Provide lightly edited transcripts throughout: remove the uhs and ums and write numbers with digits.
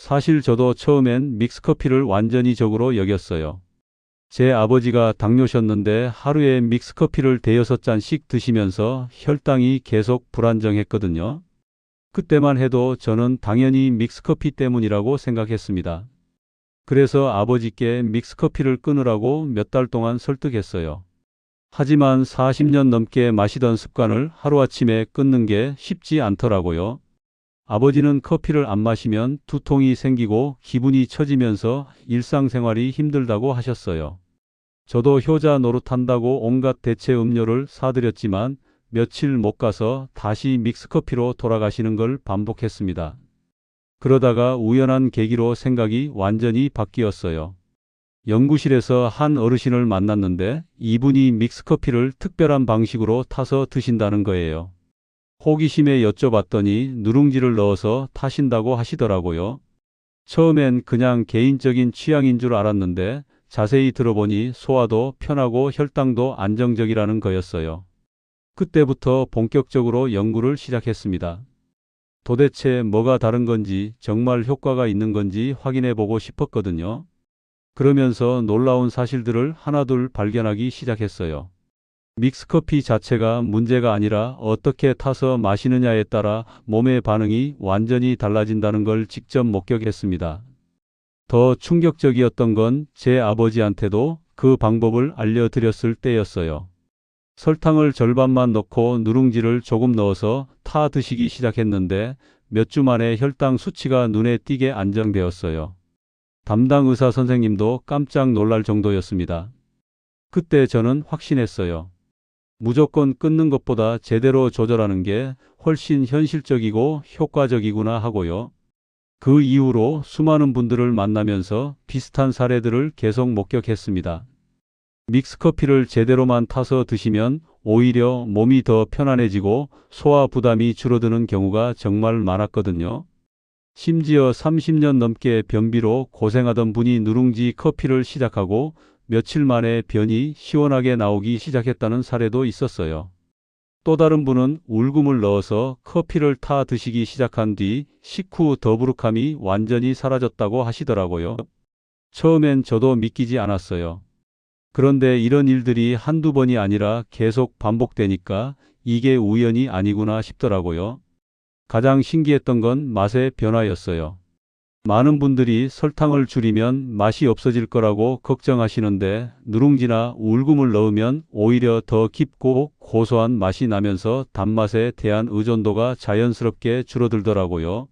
사실 저도 처음엔 믹스커피를 완전히 적으로 여겼어요. 제 아버지가 당뇨셨는데 하루에 믹스커피를 대여섯 잔씩 드시면서 혈당이 계속 불안정했거든요. 그때만 해도 저는 당연히 믹스커피 때문이라고 생각했습니다. 그래서 아버지께 믹스커피를 끊으라고 몇 달 동안 설득했어요. 하지만 40년 넘게 마시던 습관을 하루아침에 끊는 게 쉽지 않더라고요. 아버지는 커피를 안 마시면 두통이 생기고 기분이 처지면서 일상생활이 힘들다고 하셨어요. 저도 효자 노릇한다고 온갖 대체 음료를 사드렸지만 며칠 못 가서 다시 믹스커피로 돌아가시는 걸 반복했습니다. 그러다가 우연한 계기로 생각이 완전히 바뀌었어요. 연구실에서 한 어르신을 만났는데 이분이 믹스커피를 특별한 방식으로 타서 드신다는 거예요. 호기심에 여쭤봤더니 누룽지를 넣어서 타신다고 하시더라고요. 처음엔 그냥 개인적인 취향인 줄 알았는데 자세히 들어보니 소화도 편하고 혈당도 안정적이라는 거였어요. 그때부터 본격적으로 연구를 시작했습니다. 도대체 뭐가 다른 건지 정말 효과가 있는 건지 확인해 보고 싶었거든요. 그러면서 놀라운 사실들을 하나둘 발견하기 시작했어요. 믹스커피 자체가 문제가 아니라 어떻게 타서 마시느냐에 따라 몸의 반응이 완전히 달라진다는 걸 직접 목격했습니다. 더 충격적이었던 건 제 아버지한테도 그 방법을 알려드렸을 때였어요. 설탕을 절반만 넣고 누룽지를 조금 넣어서 타 드시기 시작했는데 몇 주 만에 혈당 수치가 눈에 띄게 안정되었어요. 담당 의사 선생님도 깜짝 놀랄 정도였습니다. 그때 저는 확신했어요. 무조건 끊는 것보다 제대로 조절하는 게 훨씬 현실적이고 효과적이구나 하고요. 그 이후로 수많은 분들을 만나면서 비슷한 사례들을 계속 목격했습니다. 믹스커피를 제대로만 타서 드시면 오히려 몸이 더 편안해지고 소화 부담이 줄어드는 경우가 정말 많았거든요. 심지어 30년 넘게 변비로 고생하던 분이 누룽지 커피를 시작하고 며칠 만에 변이 시원하게 나오기 시작했다는 사례도 있었어요. 또 다른 분은 울금을 넣어서 커피를 타 드시기 시작한 뒤 식후 더부룩함이 완전히 사라졌다고 하시더라고요. 처음엔 저도 믿기지 않았어요. 그런데 이런 일들이 한두 번이 아니라 계속 반복되니까 이게 우연이 아니구나 싶더라고요. 가장 신기했던 건 맛의 변화였어요. 많은 분들이 설탕을 줄이면 맛이 없어질 거라고 걱정하시는데 누룽지나 울금을 넣으면 오히려 더 깊고 고소한 맛이 나면서 단맛에 대한 의존도가 자연스럽게 줄어들더라고요.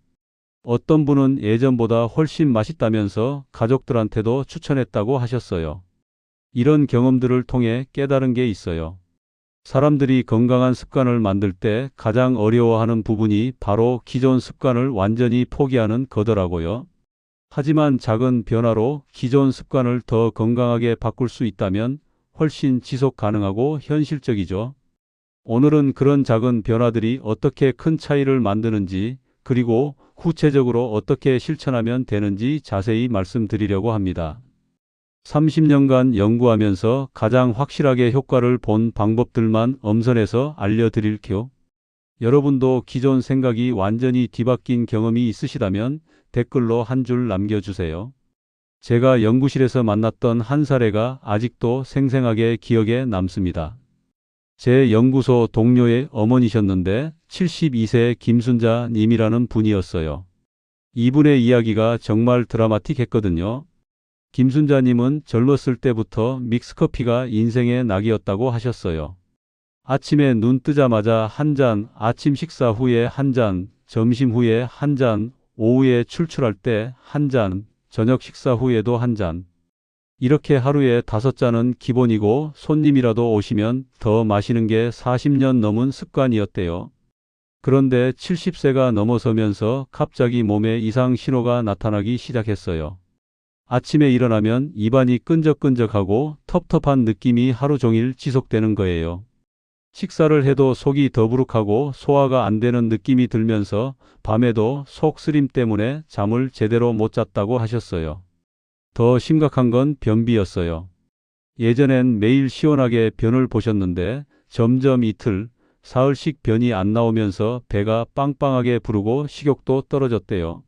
어떤 분은 예전보다 훨씬 맛있다면서 가족들한테도 추천했다고 하셨어요. 이런 경험들을 통해 깨달은 게 있어요. 사람들이 건강한 습관을 만들 때 가장 어려워하는 부분이 바로 기존 습관을 완전히 포기하는 거더라고요. 하지만 작은 변화로 기존 습관을 더 건강하게 바꿀 수 있다면 훨씬 지속 가능하고 현실적이죠. 오늘은 그런 작은 변화들이 어떻게 큰 차이를 만드는지, 그리고 구체적으로 어떻게 실천하면 되는지 자세히 말씀드리려고 합니다. 30년간 연구하면서 가장 확실하게 효과를 본 방법들만 엄선해서 알려드릴게요. 여러분도 기존 생각이 완전히 뒤바뀐 경험이 있으시다면 댓글로 한 줄 남겨주세요. 제가 연구실에서 만났던 한 사례가 아직도 생생하게 기억에 남습니다. 제 연구소 동료의 어머니셨는데 72세 김순자 님이라는 분이었어요. 이분의 이야기가 정말 드라마틱했거든요. 김순자님은 젊었을 때부터 믹스커피가 인생의 낙이었다고 하셨어요. 아침에 눈 뜨자마자 한 잔, 아침 식사 후에 한 잔, 점심 후에 한 잔, 오후에 출출할 때 한 잔, 저녁 식사 후에도 한 잔. 이렇게 하루에 5잔은 기본이고 손님이라도 오시면 더 마시는 게 40년 넘은 습관이었대요. 그런데 70세가 넘어서면서 갑자기 몸에 이상 신호가 나타나기 시작했어요. 아침에 일어나면 입안이 끈적끈적하고 텁텁한 느낌이 하루 종일 지속되는 거예요. 식사를 해도 속이 더부룩하고 소화가 안 되는 느낌이 들면서 밤에도 속 쓰림 때문에 잠을 제대로 못 잤다고 하셨어요. 더 심각한 건 변비였어요. 예전엔 매일 시원하게 변을 보셨는데 점점 이틀, 사흘씩 변이 안 나오면서 배가 빵빵하게 부르고 식욕도 떨어졌대요.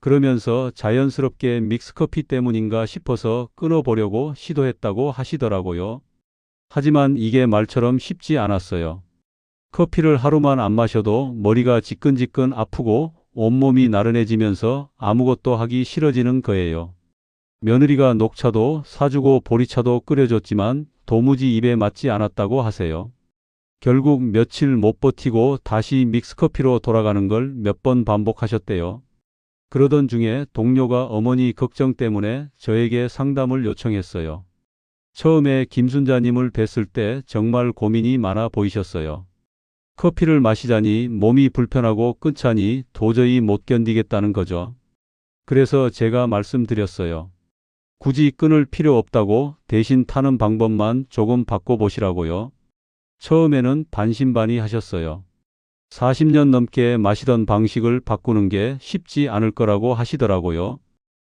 그러면서 자연스럽게 믹스커피 때문인가 싶어서 끊어보려고 시도했다고 하시더라고요. 하지만 이게 말처럼 쉽지 않았어요. 커피를 하루만 안 마셔도 머리가 지끈지끈 아프고 온몸이 나른해지면서 아무것도 하기 싫어지는 거예요. 며느리가 녹차도 사주고 보리차도 끓여줬지만 도무지 입에 맞지 않았다고 하세요. 결국 며칠 못 버티고 다시 믹스커피로 돌아가는 걸 몇 번 반복하셨대요. 그러던 중에 동료가 어머니 걱정 때문에 저에게 상담을 요청했어요. 처음에 김순자님을 뵀을 때 정말 고민이 많아 보이셨어요. 커피를 마시자니 몸이 불편하고 끊자니 도저히 못 견디겠다는 거죠. 그래서 제가 말씀드렸어요. 굳이 끊을 필요 없다고 대신 타는 방법만 조금 바꿔보시라고요. 처음에는 반신반의 하셨어요. 40년 넘게 마시던 방식을 바꾸는 게 쉽지 않을 거라고 하시더라고요.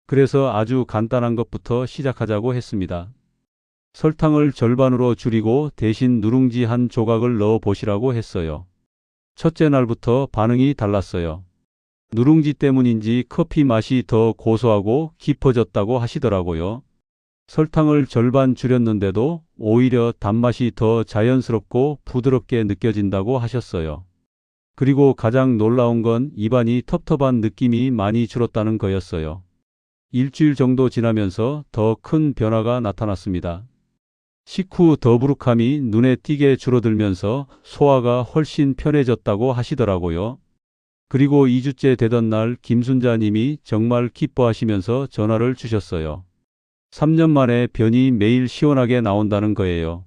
그래서 아주 간단한 것부터 시작하자고 했습니다. 설탕을 절반으로 줄이고 대신 누룽지 한 조각을 넣어 보시라고 했어요. 첫째 날부터 반응이 달랐어요. 누룽지 때문인지 커피 맛이 더 고소하고 깊어졌다고 하시더라고요. 설탕을 절반 줄였는데도 오히려 단맛이 더 자연스럽고 부드럽게 느껴진다고 하셨어요. 그리고 가장 놀라운 건 입안이 텁텁한 느낌이 많이 줄었다는 거였어요. 일주일 정도 지나면서 더 큰 변화가 나타났습니다. 식후 더부룩함이 눈에 띄게 줄어들면서 소화가 훨씬 편해졌다고 하시더라고요. 그리고 2주째 되던 날 김순자님이 정말 기뻐하시면서 전화를 주셨어요. 3년 만에 변이 매일 시원하게 나온다는 거예요.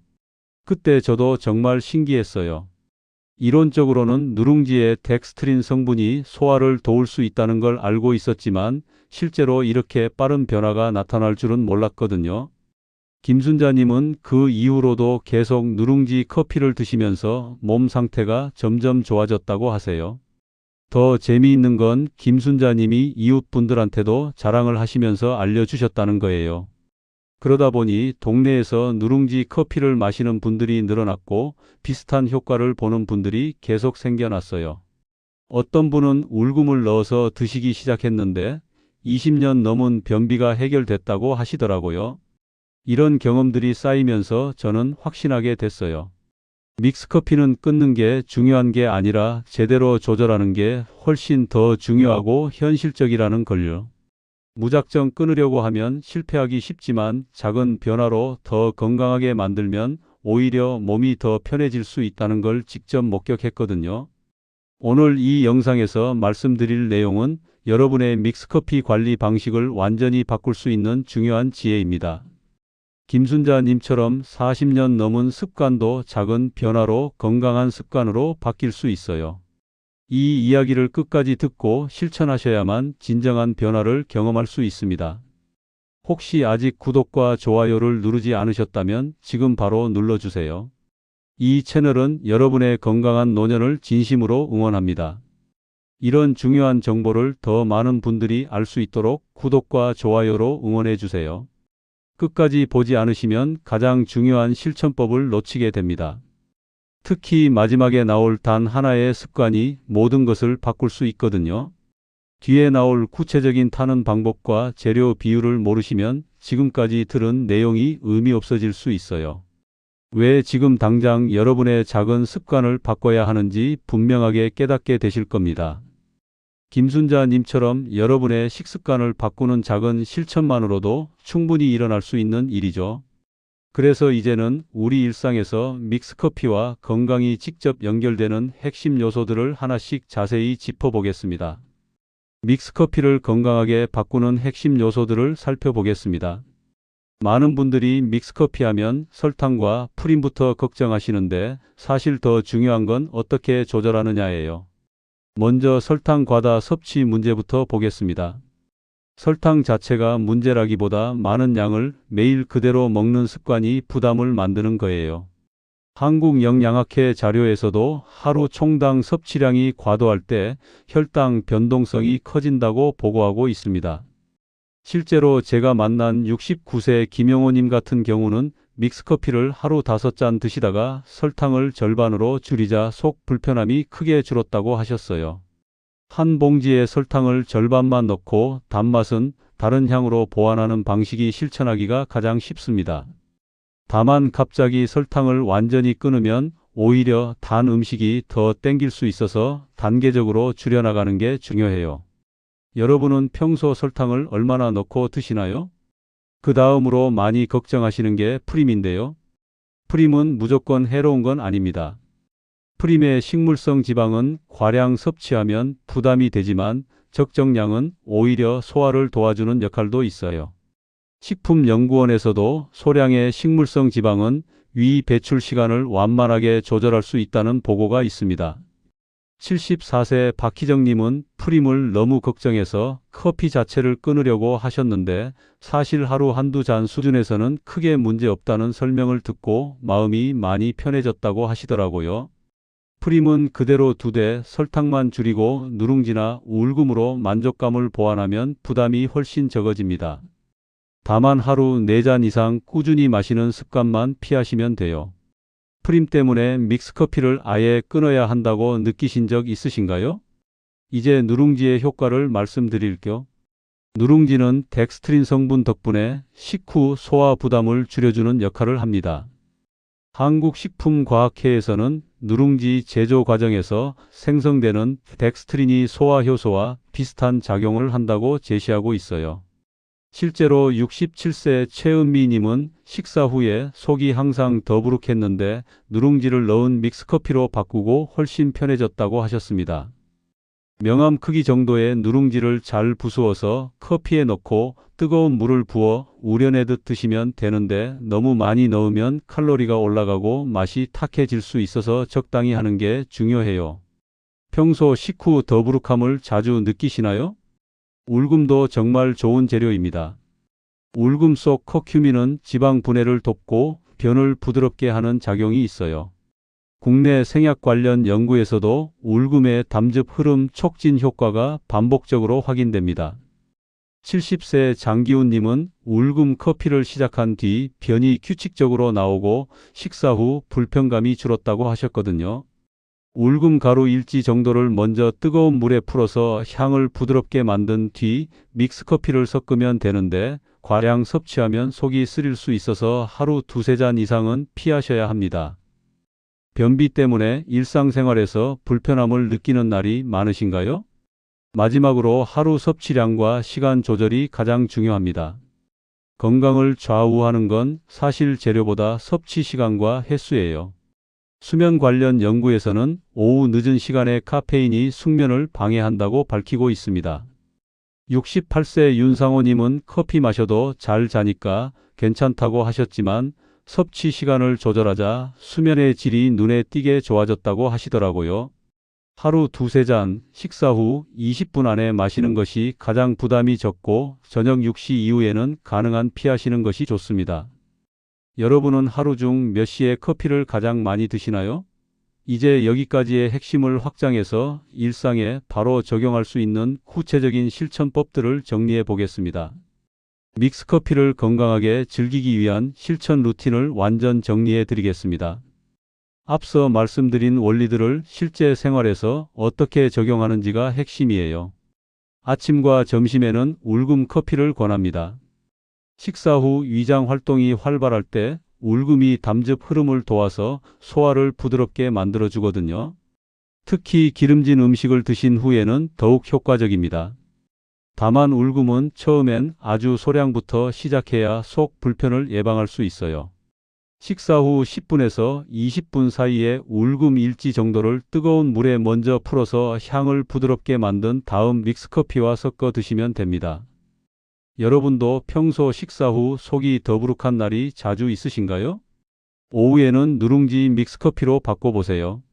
그때 저도 정말 신기했어요. 이론적으로는 누룽지의 덱스트린 성분이 소화를 도울 수 있다는 걸 알고 있었지만 실제로 이렇게 빠른 변화가 나타날 줄은 몰랐거든요. 김순자님은 그 이후로도 계속 누룽지 커피를 드시면서 몸 상태가 점점 좋아졌다고 하세요. 더 재미있는 건 김순자님이 이웃분들한테도 자랑을 하시면서 알려주셨다는 거예요. 그러다 보니 동네에서 누룽지 커피를 마시는 분들이 늘어났고 비슷한 효과를 보는 분들이 계속 생겨났어요. 어떤 분은 울금을 넣어서 드시기 시작했는데 20년 넘은 변비가 해결됐다고 하시더라고요. 이런 경험들이 쌓이면서 저는 확신하게 됐어요. 믹스커피는 끊는 게 중요한 게 아니라 제대로 조절하는 게 훨씬 더 중요하고 현실적이라는 걸요. 무작정 끊으려고 하면 실패하기 쉽지만 작은 변화로 더 건강하게 만들면 오히려 몸이 더 편해질 수 있다는 걸 직접 목격했거든요. 오늘 이 영상에서 말씀드릴 내용은 여러분의 믹스커피 관리 방식을 완전히 바꿀 수 있는 중요한 지혜입니다. 김순자님처럼 40년 넘은 습관도 작은 변화로 건강한 습관으로 바뀔 수 있어요. 이 이야기를 끝까지 듣고 실천하셔야만 진정한 변화를 경험할 수 있습니다. 혹시 아직 구독과 좋아요를 누르지 않으셨다면 지금 바로 눌러주세요. 이 채널은 여러분의 건강한 노년을 진심으로 응원합니다. 이런 중요한 정보를 더 많은 분들이 알 수 있도록 구독과 좋아요로 응원해 주세요. 끝까지 보지 않으시면 가장 중요한 실천법을 놓치게 됩니다. 특히 마지막에 나올 단 하나의 습관이 모든 것을 바꿀 수 있거든요. 뒤에 나올 구체적인 타는 방법과 재료 비율을 모르시면 지금까지 들은 내용이 의미 없어질 수 있어요. 왜 지금 당장 여러분의 작은 습관을 바꿔야 하는지 분명하게 깨닫게 되실 겁니다. 김순자님처럼 여러분의 식습관을 바꾸는 작은 실천만으로도 충분히 일어날 수 있는 일이죠. 그래서 이제는 우리 일상에서 믹스커피와 건강이 직접 연결되는 핵심 요소들을 하나씩 자세히 짚어보겠습니다. 믹스커피를 건강하게 바꾸는 핵심 요소들을 살펴보겠습니다. 많은 분들이 믹스커피 하면 설탕과 프린부터 걱정하시는데 사실 더 중요한 건 어떻게 조절하느냐예요. 먼저 설탕 과다 섭취 문제부터 보겠습니다. 설탕 자체가 문제라기보다 많은 양을 매일 그대로 먹는 습관이 부담을 만드는 거예요. 한국영양학회 자료에서도 하루 총당 섭취량이 과도할 때 혈당 변동성이 커진다고 보고하고 있습니다. 실제로 제가 만난 69세 김영호님 같은 경우는 믹스커피를 하루 5잔 드시다가 설탕을 절반으로 줄이자 속 불편함이 크게 줄었다고 하셨어요. 한 봉지에 설탕을 절반만 넣고 단맛은 다른 향으로 보완하는 방식이 실천하기가 가장 쉽습니다. 다만 갑자기 설탕을 완전히 끊으면 오히려 단 음식이 더 땡길 수 있어서 단계적으로 줄여나가는 게 중요해요. 여러분은 평소 설탕을 얼마나 넣고 드시나요? 그 다음으로 많이 걱정하시는 게 프림인데요. 프림은 무조건 해로운 건 아닙니다. 프림의 식물성 지방은 과량 섭취하면 부담이 되지만 적정량은 오히려 소화를 도와주는 역할도 있어요. 식품연구원에서도 소량의 식물성 지방은 위 배출 시간을 완만하게 조절할 수 있다는 보고가 있습니다. 74세 박희정님은 프림을 너무 걱정해서 커피 자체를 끊으려고 하셨는데 사실 하루 한두 잔 수준에서는 크게 문제 없다는 설명을 듣고 마음이 많이 편해졌다고 하시더라고요. 프림은 그대로 두되 설탕만 줄이고 누룽지나 울금으로 만족감을 보완하면 부담이 훨씬 적어집니다. 다만 하루 4잔 이상 꾸준히 마시는 습관만 피하시면 돼요. 프림 때문에 믹스커피를 아예 끊어야 한다고 느끼신 적 있으신가요? 이제 누룽지의 효과를 말씀드릴게요. 누룽지는 덱스트린 성분 덕분에 식후 소화 부담을 줄여주는 역할을 합니다. 한국식품과학회에서는 누룽지 제조 과정에서 생성되는 덱스트린이 소화 효소와 비슷한 작용을 한다고 제시하고 있어요. 실제로 67세 최은미님은 식사 후에 속이 항상 더부룩했는데 누룽지를 넣은 믹스커피로 바꾸고 훨씬 편해졌다고 하셨습니다. 명암 크기 정도의 누룽지를 잘 부수어서 커피에 넣고 뜨거운 물을 부어 우려내듯 드시면 되는데 너무 많이 넣으면 칼로리가 올라가고 맛이 탁해질 수 있어서 적당히 하는 게 중요해요. 평소 식후 더부룩함을 자주 느끼시나요? 울금도 정말 좋은 재료입니다. 울금 속 커큐민은 지방 분해를 돕고 변을 부드럽게 하는 작용이 있어요. 국내 생약 관련 연구에서도 울금의 담즙 흐름 촉진 효과가 반복적으로 확인됩니다. 70세 장기훈님은 울금 커피를 시작한 뒤 변이 규칙적으로 나오고 식사 후 불편감이 줄었다고 하셨거든요. 울금 가루 일지 정도를 먼저 뜨거운 물에 풀어서 향을 부드럽게 만든 뒤 믹스커피를 섞으면 되는데 과량 섭취하면 속이 쓰릴 수 있어서 하루 2~3잔 이상은 피하셔야 합니다. 변비 때문에 일상생활에서 불편함을 느끼는 날이 많으신가요? 마지막으로 하루 섭취량과 시간 조절이 가장 중요합니다. 건강을 좌우하는 건 사실 재료보다 섭취 시간과 횟수예요. 수면 관련 연구에서는 오후 늦은 시간에 카페인이 숙면을 방해한다고 밝히고 있습니다. 68세 윤상호님은 커피 마셔도 잘 자니까 괜찮다고 하셨지만 섭취 시간을 조절하자 수면의 질이 눈에 띄게 좋아졌다고 하시더라고요. 하루 2~3잔, 식사 후 20분 안에 마시는 것이 가장 부담이 적고 저녁 6시 이후에는 가능한 피하시는 것이 좋습니다. 여러분은 하루 중 몇 시에 커피를 가장 많이 드시나요? 이제 여기까지의 핵심을 확장해서 일상에 바로 적용할 수 있는 구체적인 실천법들을 정리해 보겠습니다. 믹스커피를 건강하게 즐기기 위한 실천 루틴을 완전 정리해 드리겠습니다. 앞서 말씀드린 원리들을 실제 생활에서 어떻게 적용하는지가 핵심이에요. 아침과 점심에는 울금 커피를 권합니다. 식사 후 위장 활동이 활발할 때 울금이 담즙 흐름을 도와서 소화를 부드럽게 만들어 주거든요. 특히 기름진 음식을 드신 후에는 더욱 효과적입니다. 다만 울금은 처음엔 아주 소량부터 시작해야 속 불편을 예방할 수 있어요. 식사 후 10분에서 20분 사이에 울금 일지 정도를 뜨거운 물에 먼저 풀어서 향을 부드럽게 만든 다음 믹스커피와 섞어 드시면 됩니다. 여러분도 평소 식사 후 속이 더부룩한 날이 자주 있으신가요? 오후에는 누룽지 믹스커피로 바꿔보세요.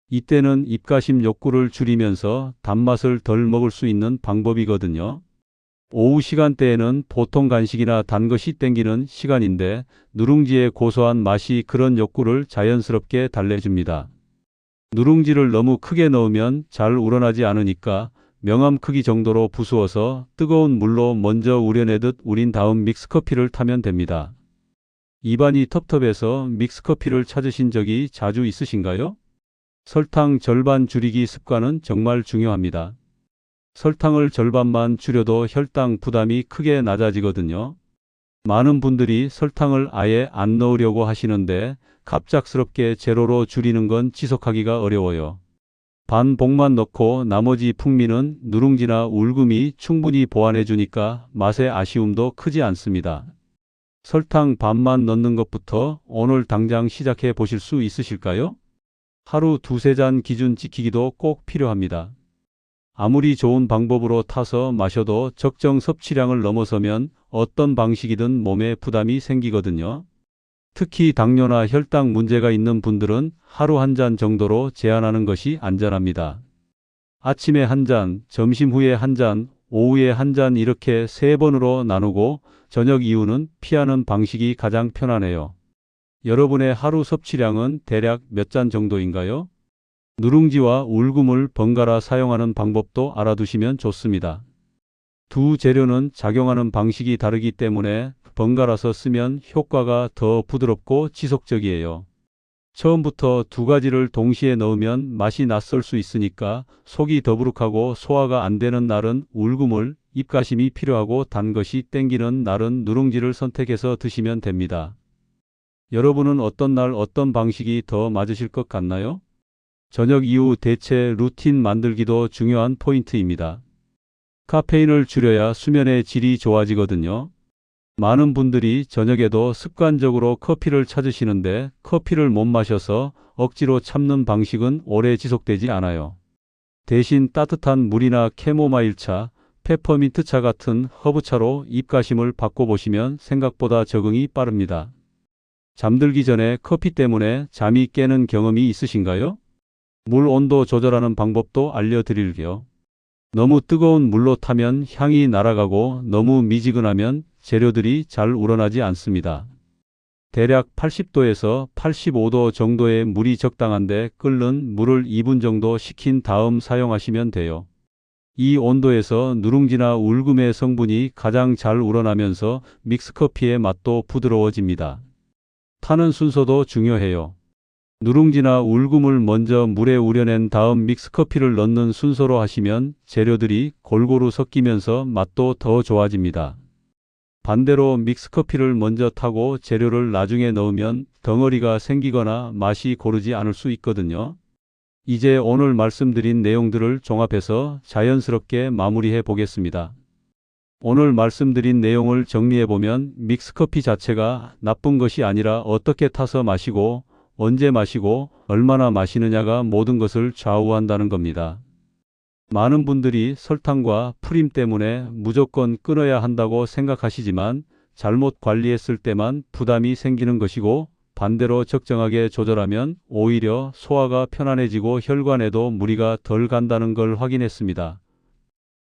이때는 입가심 욕구를 줄이면서 단맛을 덜 먹을 수 있는 방법이거든요. 오후 시간대에는 보통 간식이나 단 것이 땡기는 시간인데 누룽지의 고소한 맛이 그런 욕구를 자연스럽게 달래줍니다. 누룽지를 너무 크게 넣으면 잘 우러나지 않으니까 명암 크기 정도로 부수어서 뜨거운 물로 먼저 우려내듯 우린 다음 믹스커피를 타면 됩니다. 입안이 텁텁해서 믹스커피를 찾으신 적이 자주 있으신가요? 설탕 절반 줄이기 습관은 정말 중요합니다. 설탕을 절반만 줄여도 혈당 부담이 크게 낮아지거든요. 많은 분들이 설탕을 아예 안 넣으려고 하시는데 갑작스럽게 제로로 줄이는 건 지속하기가 어려워요. 반 봉만 넣고 나머지 풍미는 누룽지나 울금이 충분히 보완해 주니까 맛의 아쉬움도 크지 않습니다. 설탕 반만 넣는 것부터 오늘 당장 시작해 보실 수 있으실까요? 하루 두세 잔 기준 지키기도 꼭 필요합니다. 아무리 좋은 방법으로 타서 마셔도 적정 섭취량을 넘어서면 어떤 방식이든 몸에 부담이 생기거든요. 특히 당뇨나 혈당 문제가 있는 분들은 하루 한 잔 정도로 제한하는 것이 안전합니다. 아침에 한 잔, 점심 후에 한 잔, 오후에 한 잔 이렇게 3번으로 나누고 저녁 이후는 피하는 방식이 가장 편하네요. 여러분의 하루 섭취량은 대략 몇 잔 정도인가요? 누룽지와 울금을 번갈아 사용하는 방법도 알아두시면 좋습니다. 두 재료는 작용하는 방식이 다르기 때문에 번갈아서 쓰면 효과가 더 부드럽고 지속적이에요. 처음부터 두 가지를 동시에 넣으면 맛이 낯설 수 있으니까 속이 더부룩하고 소화가 안 되는 날은 울금을, 입가심이 필요하고 단 것이 땡기는 날은 누룽지를 선택해서 드시면 됩니다. 여러분은 어떤 날 어떤 방식이 더 맞으실 것 같나요? 저녁 이후 대체 루틴 만들기도 중요한 포인트입니다. 카페인을 줄여야 수면의 질이 좋아지거든요. 많은 분들이 저녁에도 습관적으로 커피를 찾으시는데 커피를 못 마셔서 억지로 참는 방식은 오래 지속되지 않아요. 대신 따뜻한 물이나 캐모마일차, 페퍼민트차 같은 허브차로 입가심을 바꿔보시면 생각보다 적응이 빠릅니다. 잠들기 전에 커피 때문에 잠이 깨는 경험이 있으신가요? 물 온도 조절하는 방법도 알려드릴게요. 너무 뜨거운 물로 타면 향이 날아가고 너무 미지근하면 재료들이 잘 우러나지 않습니다. 대략 80도에서 85도 정도의 물이 적당한데 끓는 물을 2분 정도 식힌 다음 사용하시면 돼요. 이 온도에서 누룽지나 울금의 성분이 가장 잘 우러나면서 믹스커피의 맛도 부드러워집니다. 타는 순서도 중요해요. 누룽지나 울금을 먼저 물에 우려낸 다음 믹스커피를 넣는 순서로 하시면 재료들이 골고루 섞이면서 맛도 더 좋아집니다. 반대로 믹스커피를 먼저 타고 재료를 나중에 넣으면 덩어리가 생기거나 맛이 고르지 않을 수 있거든요. 이제 오늘 말씀드린 내용들을 종합해서 자연스럽게 마무리해 보겠습니다. 오늘 말씀드린 내용을 정리해보면 믹스커피 자체가 나쁜 것이 아니라 어떻게 타서 마시고 언제 마시고 얼마나 마시느냐가 모든 것을 좌우한다는 겁니다. 많은 분들이 설탕과 프림 때문에 무조건 끊어야 한다고 생각하시지만 잘못 관리했을 때만 부담이 생기는 것이고 반대로 적정하게 조절하면 오히려 소화가 편안해지고 혈관에도 무리가 덜 간다는 걸 확인했습니다.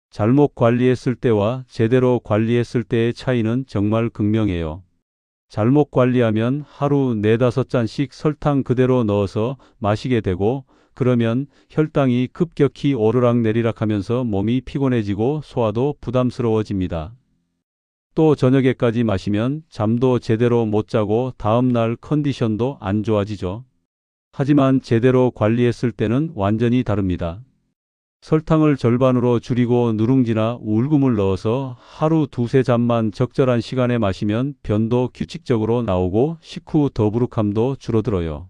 잘못 관리했을 때와 제대로 관리했을 때의 차이는 정말 극명해요. 잘못 관리하면 하루 4~5잔씩 설탕 그대로 넣어서 마시게 되고 그러면 혈당이 급격히 오르락내리락 하면서 몸이 피곤해지고 소화도 부담스러워집니다. 또 저녁에까지 마시면 잠도 제대로 못 자고 다음날 컨디션도 안 좋아지죠. 하지만 제대로 관리했을 때는 완전히 다릅니다. 설탕을 절반으로 줄이고 누룽지나 울금을 넣어서 하루 두세 잔만 적절한 시간에 마시면 변도 규칙적으로 나오고 식후 더부룩함도 줄어들어요.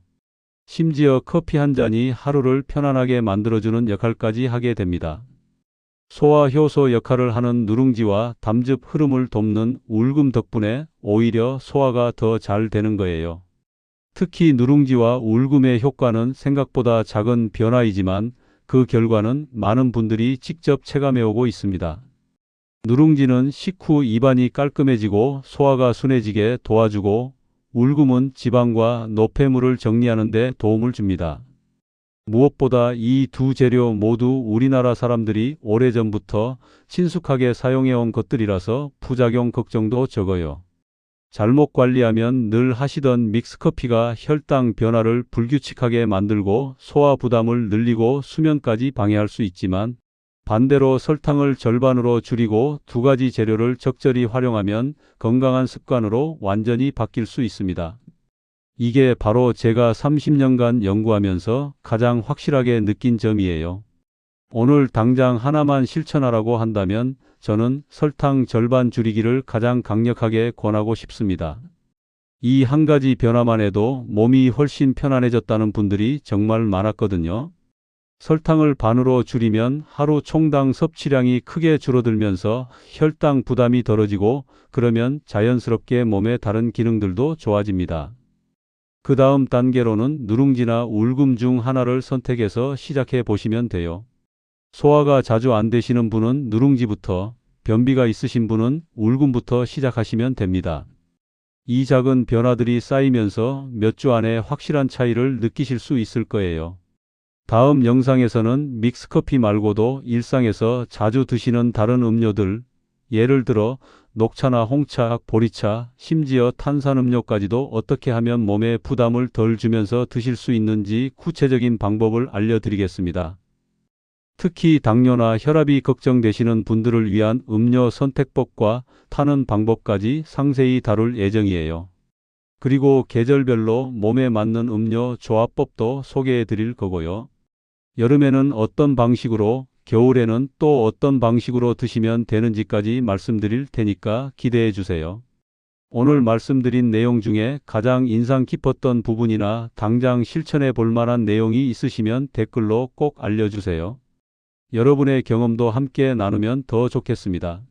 심지어 커피 한 잔이 하루를 편안하게 만들어주는 역할까지 하게 됩니다. 소화 효소 역할을 하는 누룽지와 담즙 흐름을 돕는 울금 덕분에 오히려 소화가 더 잘 되는 거예요. 특히 누룽지와 울금의 효과는 생각보다 작은 변화이지만 그 결과는 많은 분들이 직접 체감해 오고 있습니다. 누룽지는 식후 입안이 깔끔해지고 소화가 순해지게 도와주고 울금은 지방과 노폐물을 정리하는 데 도움을 줍니다. 무엇보다 이 두 재료 모두 우리나라 사람들이 오래전부터 친숙하게 사용해온 것들이라서 부작용 걱정도 적어요. 잘못 관리하면 늘 하시던 믹스커피가 혈당 변화를 불규칙하게 만들고 소화 부담을 늘리고 수면까지 방해할 수 있지만 반대로 설탕을 절반으로 줄이고 두 가지 재료를 적절히 활용하면 건강한 습관으로 완전히 바뀔 수 있습니다. 이게 바로 제가 30년간 연구하면서 가장 확실하게 느낀 점이에요. 오늘 당장 하나만 실천하라고 한다면 저는 설탕 절반 줄이기를 가장 강력하게 권하고 싶습니다. 이 한 가지 변화만 해도 몸이 훨씬 편안해졌다는 분들이 정말 많았거든요. 설탕을 반으로 줄이면 하루 총당 섭취량이 크게 줄어들면서 혈당 부담이 덜어지고 그러면 자연스럽게 몸의 다른 기능들도 좋아집니다. 그 다음 단계로는 누룽지나 울금 중 하나를 선택해서 시작해 보시면 돼요. 소화가 자주 안 되시는 분은 누룽지부터, 변비가 있으신 분은 울금부터 시작하시면 됩니다. 이 작은 변화들이 쌓이면서 몇 주 안에 확실한 차이를 느끼실 수 있을 거예요. 다음 영상에서는 믹스커피 말고도 일상에서 자주 드시는 다른 음료들, 예를 들어 녹차나 홍차, 보리차, 심지어 탄산음료까지도 어떻게 하면 몸에 부담을 덜 주면서 드실 수 있는지 구체적인 방법을 알려드리겠습니다. 특히 당뇨나 혈압이 걱정되시는 분들을 위한 음료 선택법과 타는 방법까지 상세히 다룰 예정이에요. 그리고 계절별로 몸에 맞는 음료 조합법도 소개해 드릴 거고요. 여름에는 어떤 방식으로, 겨울에는 또 어떤 방식으로 드시면 되는지까지 말씀드릴 테니까 기대해 주세요. 오늘 말씀드린 내용 중에 가장 인상 깊었던 부분이나 당장 실천해 볼 만한 내용이 있으시면 댓글로 꼭 알려주세요. 여러분의 경험도 함께 나누면 더 좋겠습니다.